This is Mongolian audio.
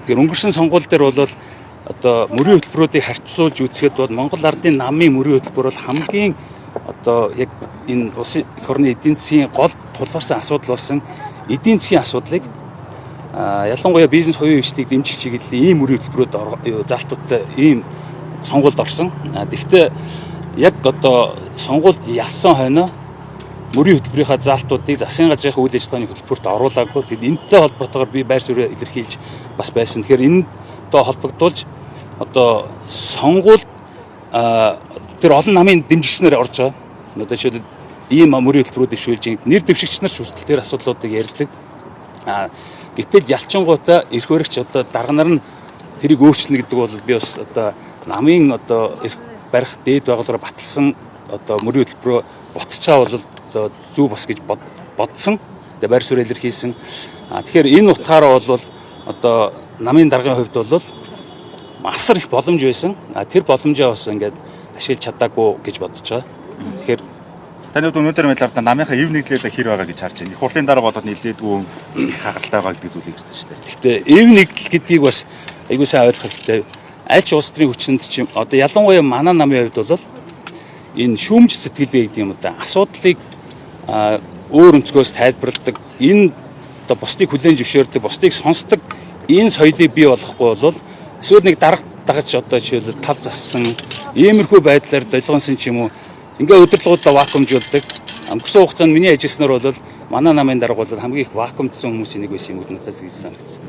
Тэгэхээр өнгөрсөн сонгуул дээр бол одоо мөрийн хөтөлбөрүүдийг харьцуулж үзэхэд бол Монгол Ардын намын мөрийн хөтөлбөр бол хамгийн одоо яг энэ улсын эх орны эдийн засгийн гол тулгарсан асуудал болсон эдийн засгийн асуудлыг ялангуяа бизнес хувийн хөгжлийг дэмжих чиглэлийн ийм мөрийн хөтөлбөрүүд залтуудтай ийм сонгуульд орсон. Тэгэхдээ яг одоо сонгуульд ялсан хойно мөрийн хөтөлбөрийнхаа залтуудыг засгийн газрын үйл ажиллагааны хөтөлбөрт оруулаагүй. Тэгэд энэтэй холбоотойгоор би байр суурь илэрхийлж бас байсан. Тэгэхээр энэтэй холбогдуулж одоо сонгуульд тэр олон намын дэмжигчнэр орж байгаа. Одоо жишээлбэл ийм мөрийн хөтөлбөрүүдийг шүүлж нэр дэвшигч нар хүртэл тэр асуудлуудыг ярьдаг. Гэтэл ялчингуудаа эрх баригч одоо дарга нар нь тэрийг өөрчилнө гэдэг бол би бас одоо намын одоо эрх барих дээд байгууллагаар баталсан одоо мөрийн хөтөлбөрөө буцчаа бол одоо зөв бас гэж бодсон. Тэгээ байр суурь илэрхийлсэн. Тэгэхээр энэ утгаараа бол одоо намын даргын хувьд бол асар их боломж байсан. Тэр боломжоо бас ингээд ашиглаж чадаагүй гэж бодож байгаа. Тэгэхээр таны хувьд өнөөдөр мэдлэр намынхаа ив нэглэлээ хэр байгаа гэж харж байна. Их хурлын дараа болоод нэлээдгүй их хагаралтай байгаа гэдэг зүйлийг ирсэн шүү дээ. Гэхдээ ив нэглэл гэдгийг бас айгуу сайн ойлгох хэрэгтэй. Аль ч улс төрийн хүчинд ч одоо ялангуяа манай намын хувьд бол энэ шүүмж сэтгэлгээ гэдэг юм да. Асуудлыг өөр өнцгөөс тайлбарладаг, энэ одоо бусдыг хүлээн зөвшөөрдөг, бусдыг сонсдог энэ соёлыг бий болгохгүй бол эсвэл нэг дарга дагаж одоо жишээлбэл тал зассан иймэрхүү байдлаар долгионсон ч юм уу ингээ удирдлагуудаа вакуумжуулдаг. Өнгөрсөн хугацаанд миний ажилласнаар бол манай намын дарга бол хамгийн их вакуумдсан хүмүүсийн нэг байсан юм уу надад гэж санагдсан.